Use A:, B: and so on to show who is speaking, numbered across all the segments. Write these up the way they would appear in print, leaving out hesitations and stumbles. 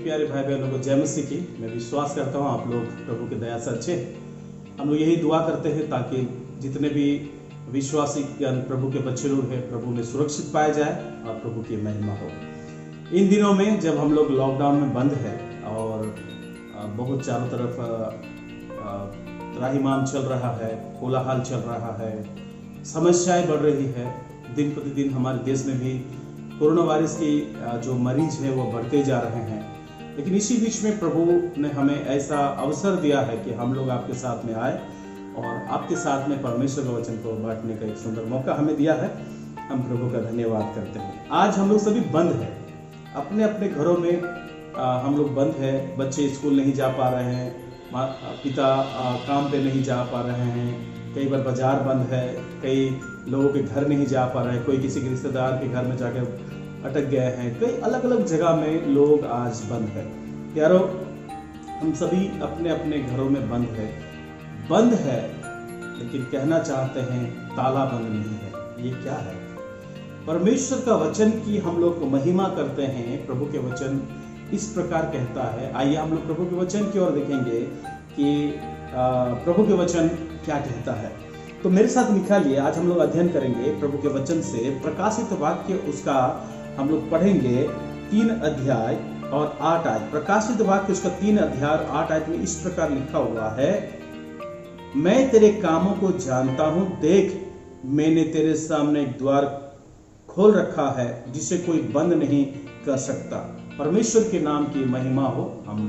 A: प्यारे भाई बहनों को जय मसीह की। मैं विश्वास करता हूँ आप लोग प्रभु की दया से अच्छे हैं। हम लोग यही दुआ करते हैं ताकि जितने भी विश्वासी प्रभु के बच्चे लोग हैं प्रभु में सुरक्षित पाए जाए और प्रभु की महिमा हो। इन दिनों में जब हम लोग लॉकडाउन में बंद है और बहुत चारों तरफ त्राहिमाम चल रहा है, कोलाहल चल रहा है, समस्याएं बढ़ रही है, दिन प्रतिदिन हमारे देश में भी कोरोना वायरस की जो मरीज है वो बढ़ते जा रहे हैं। लेकिन इसी बीच में प्रभु ने हमें ऐसा अवसर दिया है कि हम लोग आपके साथ में आए और आपके साथ में परमेश्वर के वचन को बांटने का एक सुंदर मौका हमें दिया है। हम प्रभु का धन्यवाद करते हैं। आज हम लोग सभी बंद हैं, अपने अपने घरों में हम लोग बंद है। बच्चे स्कूल नहीं जा पा रहे हैं, पिता काम पे नहीं जा पा रहे हैं, कई बार बाजार बंद है, कई लोगों के घर नहीं जा पा रहे हैं, कोई किसी के रिश्तेदार के घर में जाकर अटक गए हैं, कई अलग अलग जगह में लोग आज बंद है। यारो, हम सभी अपने अपने घरों में बंद है, लेकिन कहना चाहते हैं ताला बंद नहीं है। ये क्या है? परमेश्वर का वचन की हम लोग महिमा करते हैं। प्रभु के वचन इस प्रकार कहता है। आइए हम लोग प्रभु के वचन की ओर देखेंगे कि प्रभु के वचन क्या कहता है। तो मेरे साथ निकालिए, आज हम लोग अध्ययन करेंगे प्रभु के वचन से प्रकाशित वाक्य। उसका हम लोग पढ़ेंगे 3 अध्याय और 8 आयत। प्रकाशित वाक्य उसका 3 अध्याय और 8 आयत में इस प्रकार लिखा हुआ है, मैं तेरे कामों को जानता हूं, देख मैंने तेरे सामने एक द्वार खोल रखा है जिसे कोई बंद नहीं कर सकता। परमेश्वर के नाम की महिमा हो। हम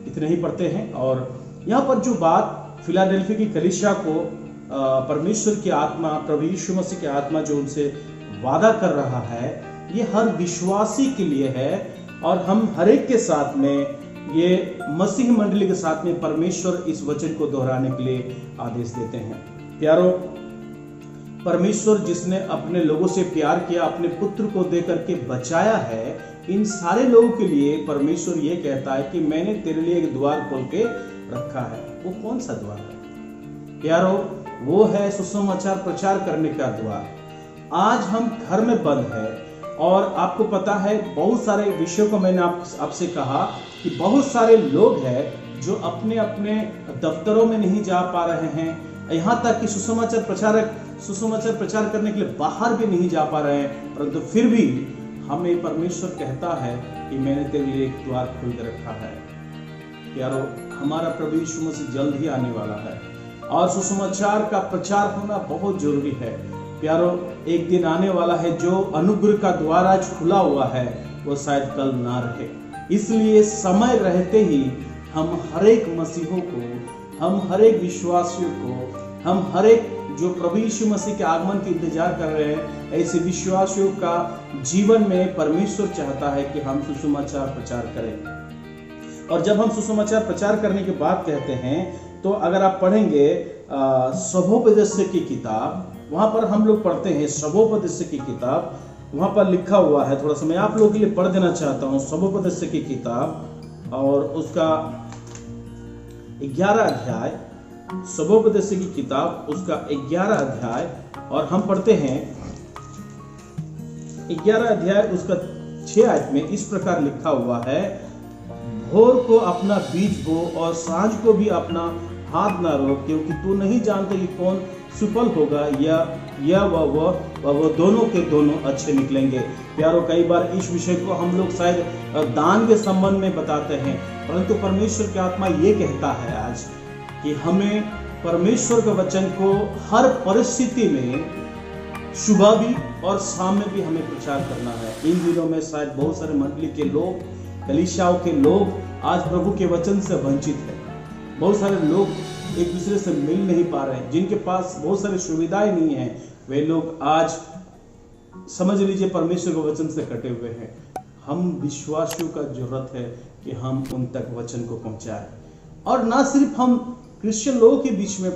A: इतने ही पढ़ते हैं और यहाँ पर जो बात फिलाडेल्फिया की कलीसिया को परमेश्वर की आत्मा, प्रभु यीशु मसीह की आत्मा जो उनसे वादा कर रहा है, ये हर विश्वासी के लिए है और हम हर एक के साथ में, ये मसीह मंडली के साथ में परमेश्वर इस वचन को दोहराने के लिए आदेश देते हैं। प्यारो, परमेश्वर जिसने अपने लोगों से प्यार किया, अपने पुत्र को दे करके बचाया है, इन सारे लोगों के लिए परमेश्वर ये कहता है कि मैंने तेरे लिए एक द्वार खोल के रखा है। वो कौन सा द्वार है? प्यारो, वो है सुसमाचार प्रचार करने का द्वार। आज हम घर में बंद है और आपको पता है बहुत सारे विषयों को मैंने आपसे कहा कि बहुत सारे लोग हैं जो अपने अपने दफ्तरों में नहीं जा पा रहे हैं, यहाँ तक कि सुसमाचार प्रचार करने के लिए बाहर भी नहीं जा पा रहे हैं, परंतु फिर भी हमें परमेश्वर कहता है कि मैंने तेरे लिए एक द्वार खोल के रखा है। प्यारो, हमारा प्रभु यीशु मसीह जल्द ही आने वाला है और सुसमाचार का प्रचार होना बहुत जरूरी है। प्यारो, एक दिन आने वाला है जो अनुग्रह का द्वार आज खुला हुआ है वो शायद कल ना रहे। इसलिए समय रहते ही हम हर एक मसीहों को, हम हर एक विश्वासियों को, हम हर एक जो प्रभु यीशु मसीह के आगमन के इंतजार कर रहे हैं, ऐसे विश्वासियों का जीवन में परमेश्वर चाहता है कि हम सुसमाचार प्रचार करें। और जब हम सुसमाचार प्रचार करने की बात कहते हैं तो अगर आप पढ़ेंगे सबोपदेश की किताब, वहां पर हम लोग पढ़ते हैं सबोपदेश की किताब, वहां पर लिखा हुआ है, थोड़ा सा मैं आप लोगों के लिए पढ़ देना चाहता हूं। सबोपदेश की किताब और उसका 11 अध्याय, सबोपदेश की किताब उसका 11 अध्याय, और हम पढ़ते हैं 11 अध्याय उसका 6 आयत में इस प्रकार लिखा हुआ है, भोर को अपना बीज बो और सांझ को भी अपना हाथ ना रोक, क्योंकि तू नहीं जानते कि कौन सफल होगा या वह दोनों के दोनों अच्छे निकलेंगे। प्यारो, कई बार इस विषय को हम लोग शायद दान के संबंध में बताते हैं, परंतु परमेश्वर की आत्मा ये कहता है आज कि हमें परमेश्वर के वचन को हर परिस्थिति में सुबह भी और शाम में भी हमें प्रचार करना है। इन दिनों में शायद बहुत सारे मंडली के लोग, कलीसियाओं के लोग आज प्रभु के वचन से वंचित है। बहुत सारे लोग एक दूसरे से मिल नहीं पा रहे हैं, जिनके पास बहुत सारी सुविधाएं नहीं है, वे लोग आज समझ लीजिए परमेश्वर के वचन से कटे हुए हैं। हम विश्वासियों का जरूरत है कि हम उन तक वचन को पहुंचाएं और ना सिर्फ हम क्रिश्चियन लोगों के बीच में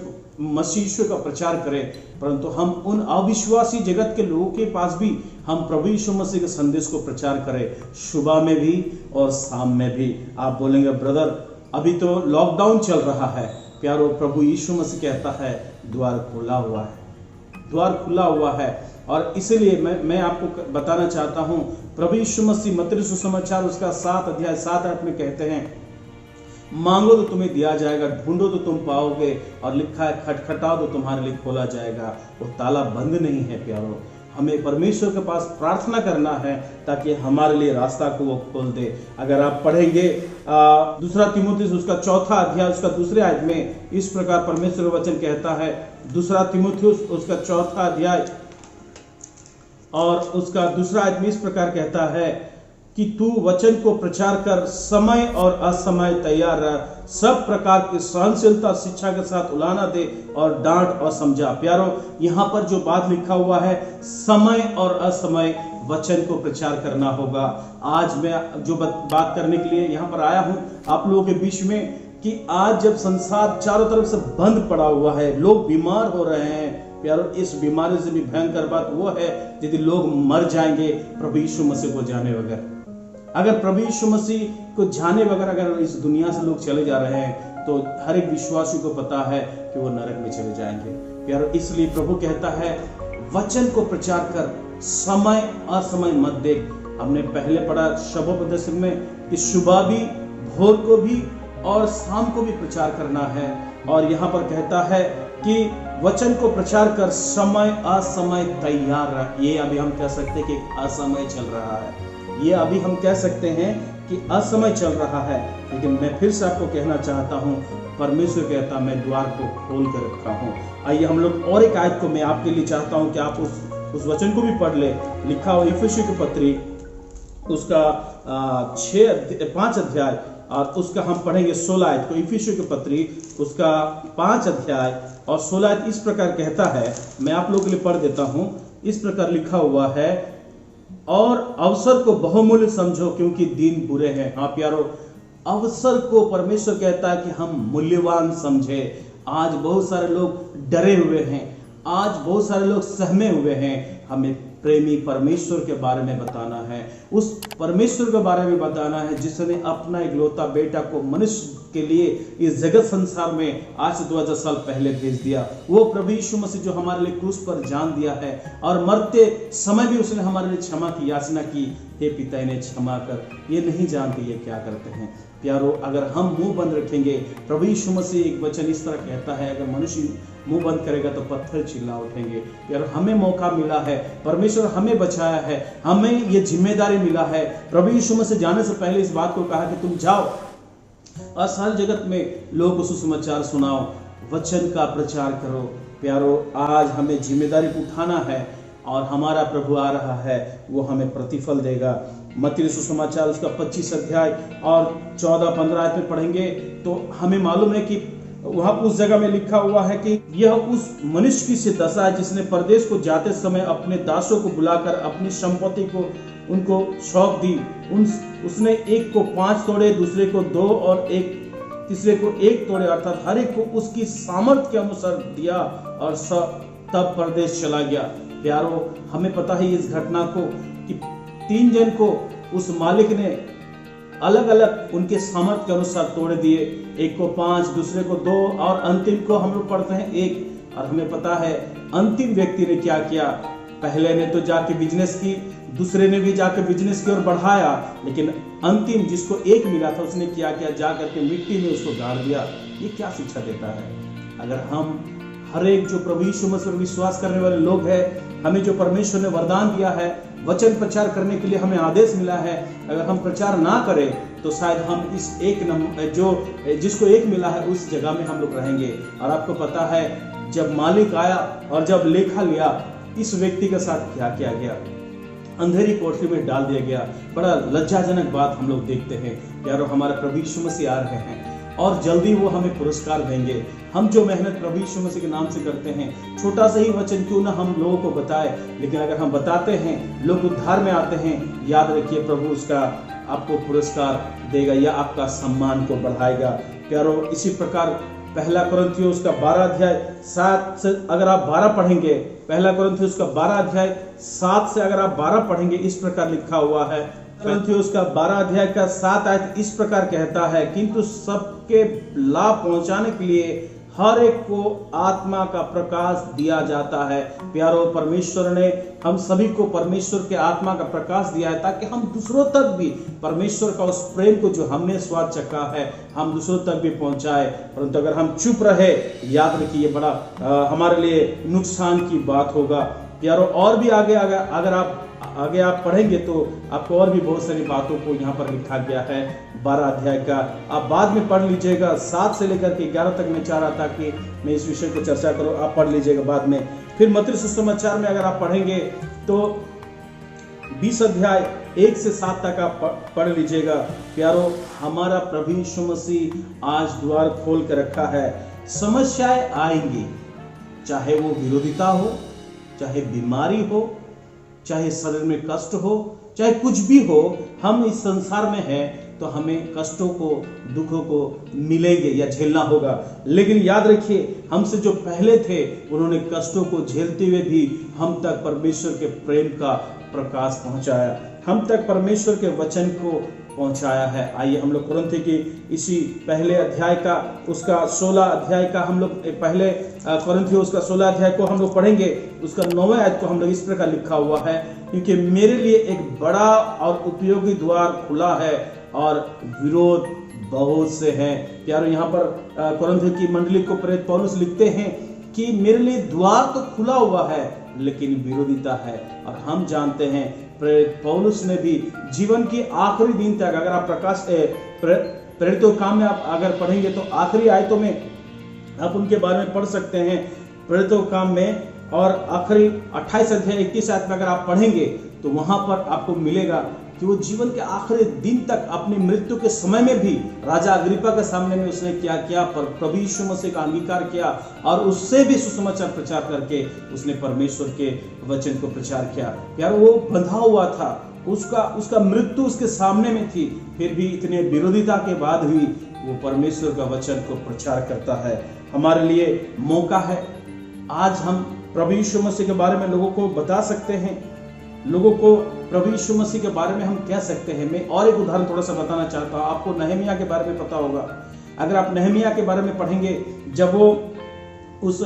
A: मसीह का प्रचार करें, परंतु हम उन अविश्वासी जगत के लोगों के पास भी हम प्रभु यीशु मसीह के संदेश को प्रचार करें, सुबह में भी और शाम में भी। आप बोलेंगे ब्रदर अभी तो लॉकडाउन चल रहा है। प्यारो, प्रभु यीशु मसीह कहता है द्वार खुला हुआ है। द्वार खुला हुआ है। और इसीलिए मैं आपको बताना चाहता हूँ, प्रभु यीशु मसीह मत्ती सुसमाचार उसका 7 अध्याय 7-8 में कहते हैं, मांगो तो तुम्हें दिया जाएगा, ढूंढो तो तुम पाओगे, और लिखा है खटखटाओ तो तुम्हारे लिए खोला जाएगा। वो ताला बंद नहीं है प्यारो। हमें परमेश्वर के पास प्रार्थना करना है ताकि हमारे लिए रास्ता को वो खोल दे। अगर आप पढ़ेंगे 2 तीमुथियुस उसका 4 अध्याय उसका 2 आयत में इस प्रकार परमेश्वर का वचन कहता है, 2 तीमुथियुस उसका 4 अध्याय और उसका 2 आयत में इस प्रकार कहता है कि तू वचन को प्रचार कर, समय और असमय तैयार रह, सब प्रकार की सहनशीलता शिक्षा के साथ उलाना दे और डांट और समझा। प्यारो, यहाँ पर जो बात लिखा हुआ है, समय और असमय वचन को प्रचार करना होगा। आज मैं जो बात करने के लिए यहाँ पर आया हूँ आप लोगों के बीच में, कि आज जब संसार चारों तरफ से बंद पड़ा हुआ है, लोग बीमार हो रहे हैं प्यारो, इस बीमारी से भी भयंकर बात वो है यदि लोग मर जाएंगे प्रभु यीशु मसीह को जाने बगैर। अगर प्रभु यीशु मसीह को जाने बगैर अगर इस दुनिया से लोग चले जा रहे हैं तो हर एक विश्वासी को पता है कि वो नरक में चले जाएंगे प्यारो। इसलिए प्रभु कहता है वचन को प्रचार कर, समय असमय मत देख। हमने पहले पढ़ा शबोपदेश में कि सुबह भी, भोर को भी और शाम को भी प्रचार करना है। और यहाँ पर कहता है कि वचन को प्रचार कर, समय असमय तैयार रह। ये अभी हम कह सकते हैं कि असमय चल रहा है, ये अभी हम कह सकते हैं कि असमय चल रहा है। लेकिन मैं फिर से आपको कहना चाहता हूँ, परमेश्वर कहता मैं द्वार को खोल कर रखा हूँ। आइए हम लोग और एक आयत को मैं आपके लिए चाहता हूँ कि आप उस वचन को भी पढ़ ले। लिखा हो इफिसियों की पत्री उसका 5 अध्याय और उसका हम पढ़ेंगे 16 आयत को। इफिसियों की पत्री उसका 5 अध्याय और 16 आयत इस प्रकार कहता है, मैं आप लोगों के लिए पढ़ देता हूँ। इस प्रकार लिखा हुआ है, और अवसर को बहुमूल्य समझो क्योंकि दिन बुरे हैं। हाँ प्यारो, अवसर को परमेश्वर कहता है कि हम मूल्यवान समझे। आज बहुत सारे लोग डरे हुए हैं, आज बहुत सारे लोग सहमे हुए हैं। हमें प्रेमी परमेश्वर के बारे में बताना है, उस परमेश्वर के बारे में बताना है जिसने अपना इकलौता बेटा को मनुष्य के लिए इस जगत संसार में आज से 2000 साल पहले भेज दिया। वो प्रभु यीशु मसीह जो हमारे लिए क्रूस पर जान दिया है और मरते समय भी उसने हमारे लिए क्षमा की याचना की, हे पिता इन्हें क्षमा कर, ये नहीं जानते ये क्या करते हैं। प्यारो, अगर हम मुंह बंद रखेंगे, प्रभु यीशु मसीह एक वचन इस तरह कहता है, अगर मनुष्य मुंह बंद करेगा तो पत्थर चिल्ला उठेंगे। यार हमें मौका मिला है, परमेश्वर हमें बचाया है, हमें ये जिम्मेदारी मिला है। प्रभु यीशु मसीह जाने से पहले इस बात को कहा कि तुम जाओ और सारे जगत में लोगों को सुसमाचार सुनाओ, वचन का प्रचार करो। प्यारो, आज हमें जिम्मेदारी उठाना है और हमारा प्रभु आ रहा है, वो हमें प्रतिफल देगा। मत्ती सुसमाचार उसका 25 अध्याय और 14-15 आयत में पढ़ेंगे तो हमें मालूम है कि वहां उस जगह में लिखा हुआ है कि यह उस मनुष्य की सी दशा है जिसने परदेश को जाते समय अपने दासों को बुलाकर अपनी संपत्ति को उनको सौंप दी। उसने एक को 5 तोड़े, दूसरे को 2 और तीसरे को 1 तोड़े, अर्थात हर एक को उसकी सामर्थ्य के अनुसार दिया और तब परदेश चला गया। प्यारो, हमें पता है इस घटना को कि 3 जन को उस मालिक ने अलग अलग उनके सामर्थ्य के अनुसार तोड़ दिए। एक को 5, दूसरे को 2 और अंतिम को हम लोग पढ़ते हैं 1। और हमें पता है अंतिम व्यक्ति ने क्या किया, पहले ने तो जाके बिजनेस की, दूसरे ने भी जाके बिजनेस की और बढ़ाया, लेकिन अंतिम जिसको 1 मिला था उसने क्या किया, जाकर के मिट्टी में उसको गाड़ दिया। ये क्या शिक्षा देता है? अगर हम हर एक जो प्रभु यीशु मसीह पर विश्वास करने वाले लोग हैं, हमें जो परमेश्वर ने वरदान दिया है, वचन प्रचार करने के लिए हमें आदेश मिला है, अगर हम प्रचार ना करें तो शायद हम इस जिसको 1 मिला है उस जगह में हम लोग रहेंगे। और आपको पता है जब मालिक आया और जब लेखा लिया, इस व्यक्ति के साथ क्या किया गया, अंधेरी कोठरी में डाल दिया गया। बड़ा लज्जाजनक बात हम लोग देखते हैं। यारो, हमारे प्रभु यीशु मसीह आ रहे हैं और जल्दी वो हमें पुरस्कार देंगे। हम जो मेहनत प्रभु यीशु मसीह के नाम से करते हैं, छोटा सा ही वचन क्यों ना हम लोगों को बताए, लेकिन अगर हम बताते हैं, लोग उद्धार में आते हैं, याद रखिए प्रभु उसका आपको पुरस्कार देगा या आपका सम्मान को बढ़ाएगा। प्यारो, इसी प्रकार 1 कुरिन्थियों उसका 12 अध्याय 7 से अगर आप 12 पढ़ेंगे, 1 कुरिन्थियों उसका 12 अध्याय 7 से अगर आप 12 पढ़ेंगे, इस प्रकार लिखा हुआ है। कुरिन्थियों उसका 12 अध्याय का 7 आयत इस प्रकार कहता है, किंतु सबके लाभ पहुंचाने के लिए हर एक को आत्मा का प्रकाश दिया जाता है। प्यारो, परमेश्वर ने हम सभी को परमेश्वर के आत्मा का प्रकाश दिया है ताकि हम दूसरों तक भी परमेश्वर का उस प्रेम को जो हमने स्वाद चखा है हम दूसरों तक भी पहुंचाए। परंतु अगर हम चुप रहे, याद रखिए, बड़ा हमारे लिए नुकसान की बात होगा। प्यारो, और भी आगे अगर आप पढ़ेंगे तो आपको और भी बहुत सारी बातों को यहाँ पर लिखा गया है 12 अध्याय का। आप बाद में पढ़ लीजिएगा, 7 से लेकर के 11 तक मैं चाह रहा था कि मैं इस विषय को चर्चा करूं, आप पढ़ लीजिएगा बाद में। फिर मत्ती सुसमाचार में अगर आप पढ़ेंगे तो 20 अध्याय 1 से 7 तक आप पढ़ लीजिएगा। प्यारो, हमारा प्रभु यीशु मसीह आज द्वार खोल के रखा है। समस्याएं आएंगी, चाहे वो विरोधिता हो, चाहे बीमारी हो, चाहे शरीर में कष्ट हो, चाहे कुछ भी हो, हम इस संसार में हैं तो हमें कष्टों को, दुखों को मिलेंगे या झेलना होगा। लेकिन याद रखिए, हमसे जो पहले थे उन्होंने कष्टों को झेलते हुए भी हम तक परमेश्वर के प्रेम का प्रकाश पहुंचाया, हम तक परमेश्वर के वचन को पहुंचाया है। आइए हम लोग कुरिन्थी की इसी पहले अध्याय का, उसका 16 अध्याय का हम लोग पहले कुरिन्थी उसका 16 अध्याय को हम लोग पढ़ेंगे। उसका 9वें आयत को हम लोग इस प्रकार लिखा हुआ है, क्योंकि मेरे लिए एक बड़ा और उपयोगी द्वार खुला है और विरोध बहुत से हैं। प्यारो, यहाँ पर कुरिन्थी की मंडली को प्रेरित पौलुस लिखते हैं कि मेरे लिए द्वार तो खुला हुआ है लेकिन विरोधिता है। और हम जानते हैं प्रेरित पौलुस ने भी जीवन के आखिरी दिन तक, अगर आप प्रेरितों काम में आप अगर पढ़ेंगे तो आखिरी आयतों में आप उनके बारे में पढ़ सकते हैं प्रेरितों काम में, और आखिरी 28 अध्याय 21 आयत में अगर आप पढ़ेंगे तो वहां पर आपको मिलेगा कि वो जीवन के आखिरी दिन तक अपनी मृत्यु के समय में भी राजा अग्रिप्पा के सामने में उसने क्या किया, प्रभु यीशु मसीह का अंगीकार किया और उससे भी सुसमाचार प्रचार करके उसने परमेश्वर के वचन को प्रचार किया। यार, वो बंधा हुआ था, उसका मृत्यु उसके सामने में थी, फिर भी इतने विरोधिता के बाद भी वो परमेश्वर का वचन को प्रचार करता है। हमारे लिए मौका है, आज हम प्रभु यीशु मसीह के बारे में लोगों को बता सकते हैं, लोगों को प्रभु यीशु मसीह के बारे में हम कह सकते हैं। मैं और एक उदाहरण थोड़ा सा बताना चाहता हूँ। आपको नहमिया के बारे में पता होगा। अगर आप नहमिया के बारे में पढ़ेंगे, जब वो उस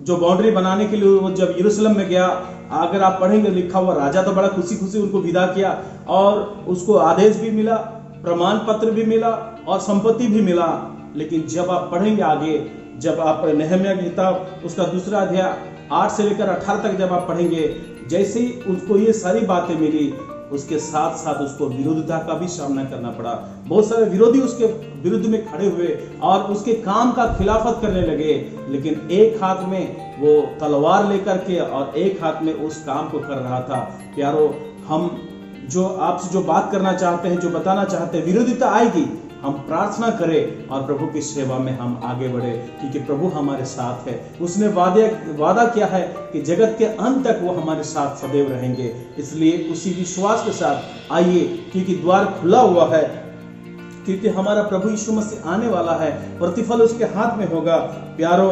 A: जो बाउंड्री बनाने के लिए वो जब यरूशलेम में गया, अगर आप पढ़ेंगे लिखा हुआ, राजा तो बड़ा खुशी खुशी उनको विदा किया और उसको आदेश भी मिला, प्रमाण पत्र भी मिला और संपत्ति भी मिला। लेकिन जब आप पढ़ेंगे आगे, जब आप नहमिया की किताब उसका 2 अध्याय 8 से लेकर 18 तक जब आप पढ़ेंगे, जैसे ही उसको ये सारी बातें मिली, उसके साथ साथ उसको विरोधिता का भी सामना करना पड़ा। बहुत सारे विरोधी उसके विरुद्ध में खड़े हुए और उसके काम का खिलाफत करने लगे, लेकिन एक हाथ में वो तलवार लेकर के और एक हाथ में उस काम को कर रहा था। प्यारो, हम जो आपसे जो बात करना चाहते हैं, जो बताना चाहते हैं, विरोधिता आएगी, हम प्रार्थना करें और प्रभु की सेवा में हम आगे बढ़े, क्योंकि प्रभु हमारे साथ है। उसने वादा किया है कि जगत के अंत तक वो हमारे साथ सदैव रहेंगे। इसलिए उसी विश्वास के साथ आइए, क्योंकि द्वार खुला हुआ है, क्योंकि हमारा प्रभु यीशु मसीह आने वाला है, प्रतिफल उसके हाथ में होगा। प्यारो,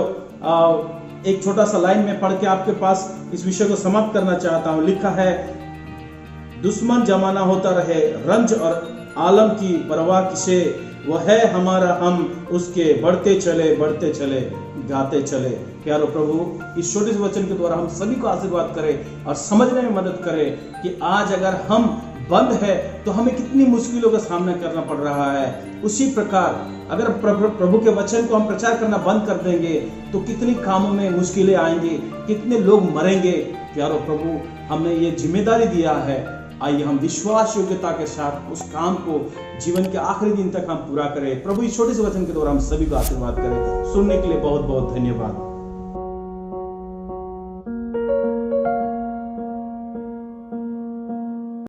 A: एक छोटा सा लाइन में पढ़ के आपके पास इस विषय को समाप्त करना चाहता हूं। लिखा है, दुश्मन जमाना होता रहे, रंज और आलम की परवाह किसे, वह है हमारा, हम उसके बढ़ते चले गाते चले। प्यारो, प्रभु इस छोटे से वचन के द्वारा हम सभी को आशीर्वाद करें और समझने में मदद करें कि आज अगर हम बंद है तो हमें कितनी मुश्किलों का सामना करना पड़ रहा है। उसी प्रकार अगर प्रभु के वचन को हम प्रचार करना बंद कर देंगे तो कितनी कामों में मुश्किलें आएंगी, कितने लोग मरेंगे। प्यारो, प्रभु हमने ये जिम्मेदारी दिया है, आइए हम विश्वास योग्यता के साथ उस काम को जीवन के आखिरी दिन तक हम पूरा करें। प्रभु इस छोटे से वचन के द्वारा हम सभी को आशीर्वाद करें। सुनने के लिए बहुत बहुत धन्यवाद।